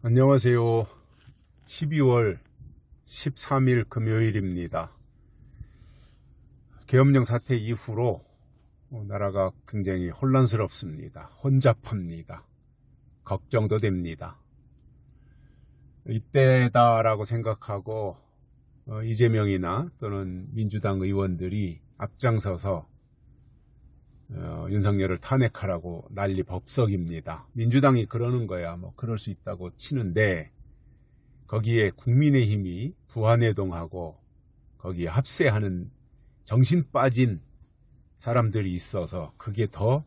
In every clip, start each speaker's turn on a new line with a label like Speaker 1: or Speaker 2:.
Speaker 1: 안녕하세요. 12월 13일 금요일입니다. 계엄령 사태 이후로 나라가 굉장히 혼란스럽습니다. 혼잡합니다. 걱정도 됩니다. 이때다라고 생각하고 이재명이나 또는 민주당 의원들이 앞장서서 윤석열을 탄핵하라고 난리 법석입니다. 민주당이 그러는 거야 뭐 그럴 수 있다고 치는데 거기에 국민의힘이 부안해동하고 거기에 합세하는 정신 빠진 사람들이 있어서 그게 더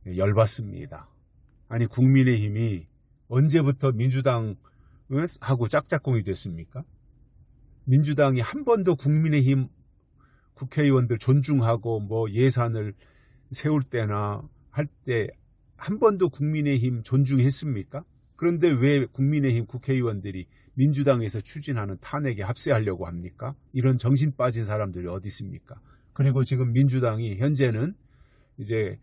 Speaker 1: 열받습니다. 아니 국민의힘이 언제부터 민주당하고 짝짝꿍이 됐습니까? 민주당이 한 번도 국민의힘 국회의원들 존중하고 뭐 예산을 세울 때나 할 때 한 번도 국민의힘 존중했습니까? 그런데 왜 국민의힘 국회의원들이 민주당에서 추진하는 탄핵에 합세하려고 합니까? 이런 정신 빠진 사람들이 어디 있습니까? 그리고 지금 민주당이 현재는 이제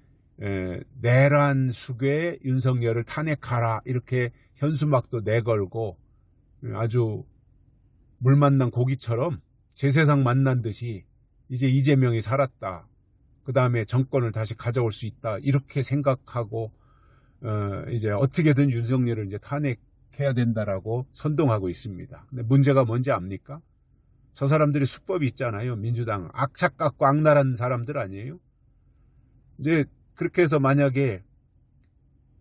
Speaker 1: 내란 수괴 윤석열을 탄핵하라 이렇게 현수막도 내걸고 아주 물 만난 고기처럼 제세상 만난 듯이 이제 이재명이 살았다. 그 다음에 정권을 다시 가져올 수 있다. 이렇게 생각하고 이제 어떻게든 윤석열을 이제 탄핵해야 된다라고 선동하고 있습니다. 근데 문제가 뭔지 압니까? 저 사람들이 수법이 있잖아요. 민주당 악착 같고 악랄한 사람들 아니에요? 이제 그렇게 해서 만약에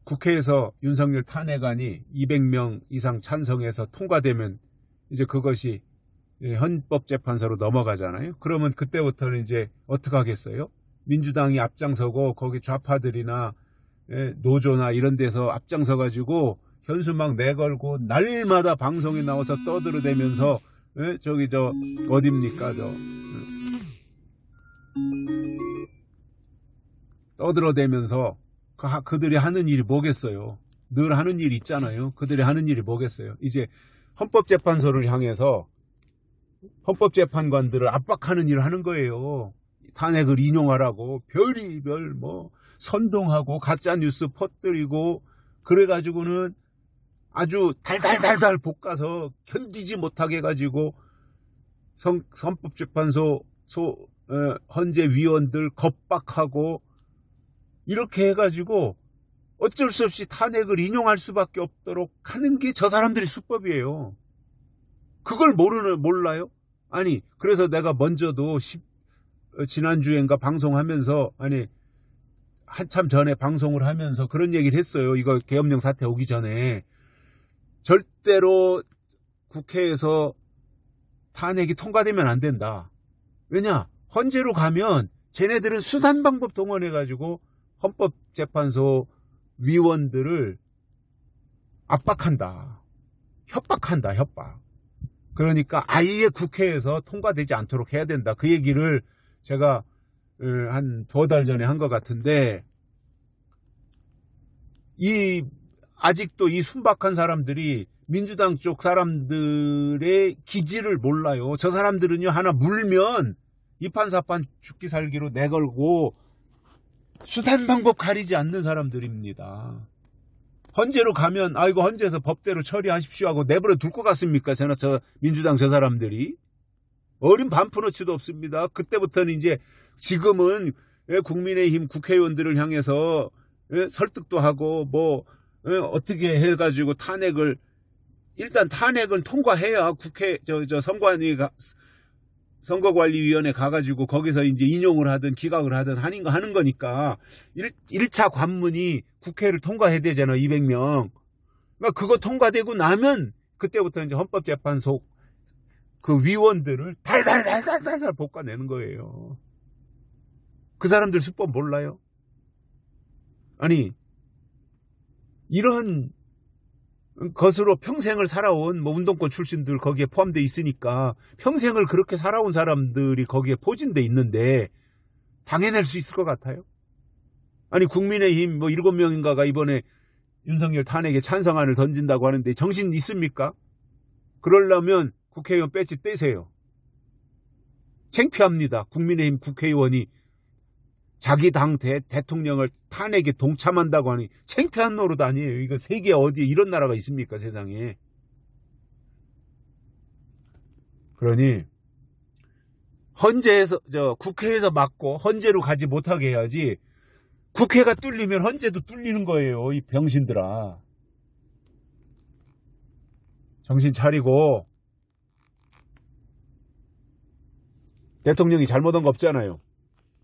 Speaker 1: 국회에서 윤석열 탄핵안이 200명 이상 찬성해서 통과되면 이제 그것이 헌법재판소로 넘어가잖아요. 그러면 그때부터는 이제 어떻게 하겠어요? 민주당이 앞장서고 거기 좌파들이나 노조나 이런 데서 앞장서 가지고 현수막 내걸고 날마다 방송에 나와서 떠들어대면서 저기 저 어딥니까 떠들어대면서 그들이 하는 일이 뭐겠어요? 늘 하는 일이 있잖아요. 그들이 하는 일이 뭐겠어요? 이제 헌법재판소를 향해서 헌법재판관들을 압박하는 일을 하는 거예요. 탄핵을 인용하라고 별의별 뭐 선동하고 가짜뉴스 퍼뜨리고 그래가지고는 아주 달달달달 볶아서 견디지 못하게 해가지고 헌법재판소 헌재 위원들 겁박하고 이렇게 해가지고 어쩔 수 없이 탄핵을 인용할 수밖에 없도록 하는 게 저 사람들의 수법이에요. 그걸 몰라요? 아니 그래서 내가 먼저도 지난주엔가 방송하면서 아니 한참 전에 방송을 하면서 그런 얘기를 했어요. 이거 계엄령 사태 오기 전에 절대로 국회에서 탄핵이 통과되면 안 된다. 왜냐? 헌재로 가면 쟤네들은 수단 방법 동원해가지고 헌법재판소 위원들을 압박한다. 협박한다. 협박. 그러니까 아예 국회에서 통과되지 않도록 해야 된다. 그 얘기를 제가 한 2달 전에 한 것 같은데 아직도 이 순박한 사람들이 민주당 쪽 사람들의 기질을 몰라요. 저 사람들은요 하나 물면 이판사판 죽기 살기로 내걸고 수단 방법 가리지 않는 사람들입니다. 헌재로 가면 이거 헌재에서 법대로 처리하십시오 하고 내버려 둘 것 같습니까? 저 민주당 저 사람들이 어린 반푼어치도 없습니다. 그때부터는 이제 지금은 국민의힘 국회의원들을 향해서 설득도 하고 뭐 어떻게 해가지고 일단 탄핵은 통과해야 국회 선거관리위원회 가가지고 거기서 이제 인용을 하든 기각을 하든 하는 거니까 1차 관문이 국회를 통과해야 되잖아. 200명. 그러니까 그거 통과되고 나면 그때부터 이제 헌법재판소 그 위원들을 달달달달달 볶아내는 거예요. 그 사람들 수법 몰라요? 아니 이런 것으로 평생을 살아온 뭐 운동권 출신들 거기에 포함되어 있으니까 평생을 그렇게 살아온 사람들이 거기에 포진돼 있는데 당해낼 수 있을 것 같아요? 아니 국민의힘 뭐 7명인가가 이번에 윤석열 탄핵에 찬성안을 던진다고 하는데 정신 있습니까? 그러려면 국회의원 배지 떼세요. 창피합니다. 국민의힘 국회의원이 자기 당 대통령을 탄핵에 동참한다고 하니 창피한 노릇 아니에요. 이거 세계 어디에 이런 나라가 있습니까, 세상에. 그러니 헌재에서 국회에서 막고 헌재로 가지 못하게 해야지, 국회가 뚫리면 헌재도 뚫리는 거예요. 이 병신들아. 정신 차리고. 대통령이 잘못한 거 없잖아요.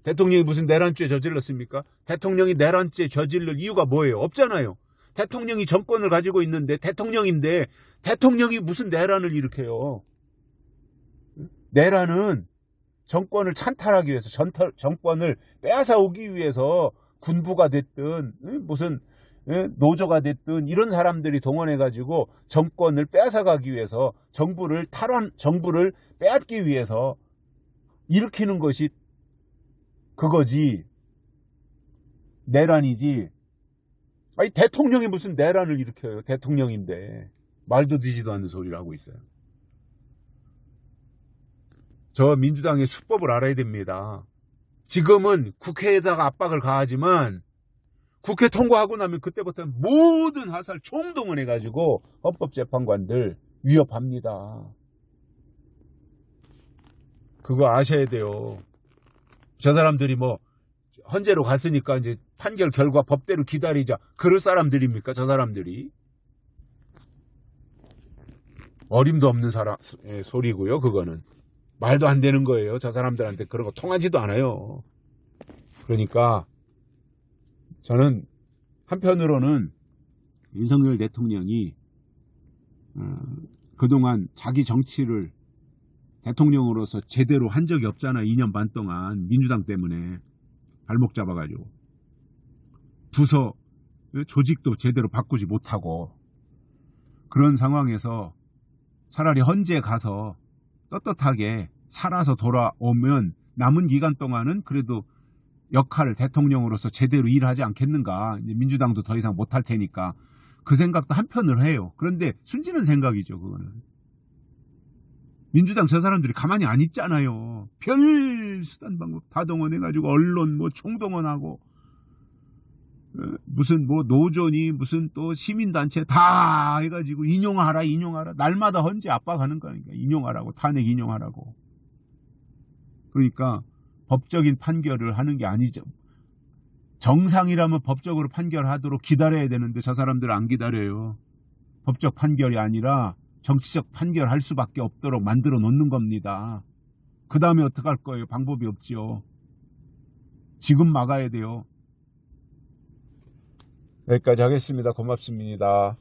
Speaker 1: 대통령이 무슨 내란죄 저질렀습니까? 대통령이 내란죄 저질를 이유가 뭐예요? 없잖아요. 대통령이 정권을 가지고 있는데, 대통령인데 대통령이 무슨 내란을 일으켜요? 내란은 정권을 찬탈하기 위해서, 정권을 빼앗아오기 위해서 군부가 됐든 무슨 노조가 됐든 이런 사람들이 동원해가지고 정권을 빼앗아가기 위해서, 정부를 빼앗기 위해서 일으키는 것이 그거지, 내란이지. 아니, 대통령이 무슨 내란을 일으켜요? 대통령인데 말도 되지도 않는 소리를 하고 있어요. 저 민주당의 수법을 알아야 됩니다. 지금은 국회에다가 압박을 가하지만 국회 통과하고 나면 그때부터는 모든 화살 총동원해가지고 헌법재판관들 위협합니다. 그거 아셔야 돼요. 저 사람들이 뭐 헌재로 갔으니까 이제 판결 결과 법대로 기다리자, 그럴 사람들입니까? 저 사람들이. 어림도 없는 소리고요. 그거는 말도 안 되는 거예요. 저 사람들한테 그런 거 통하지도 않아요. 그러니까 저는 한편으로는 윤석열 대통령이 그동안 자기 정치를 대통령으로서 제대로 한 적이 없잖아. 2년 반 동안 민주당 때문에 발목 잡아가지고 부서 조직도 제대로 바꾸지 못하고, 그런 상황에서 차라리 헌재에 가서 떳떳하게 살아서 돌아오면 남은 기간 동안은 그래도 역할을 대통령으로서 제대로 일하지 않겠는가. 이제 민주당도 더 이상 못할 테니까 그 생각도 한편으로 해요. 그런데 순진한 생각이죠. 그거는 민주당 저 사람들이 가만히 안 있잖아요. 별 수단 방법 다 동원해가지고 언론 뭐 총동원하고, 무슨 뭐 노조니 무슨 또 시민단체 다 해가지고 인용하라 날마다 헌재 압박하는 거니까 인용하라고, 탄핵 인용하라고. 그러니까 법적인 판결을 하는 게 아니죠. 정상이라면 법적으로 판결하도록 기다려야 되는데 저 사람들은 안 기다려요. 법적 판결이 아니라 정치적 판결할 수밖에 없도록 만들어 놓는 겁니다. 그 다음에 어떡할 거예요? 방법이 없지요. 지금 막아야 돼요. 여기까지 하겠습니다. 고맙습니다.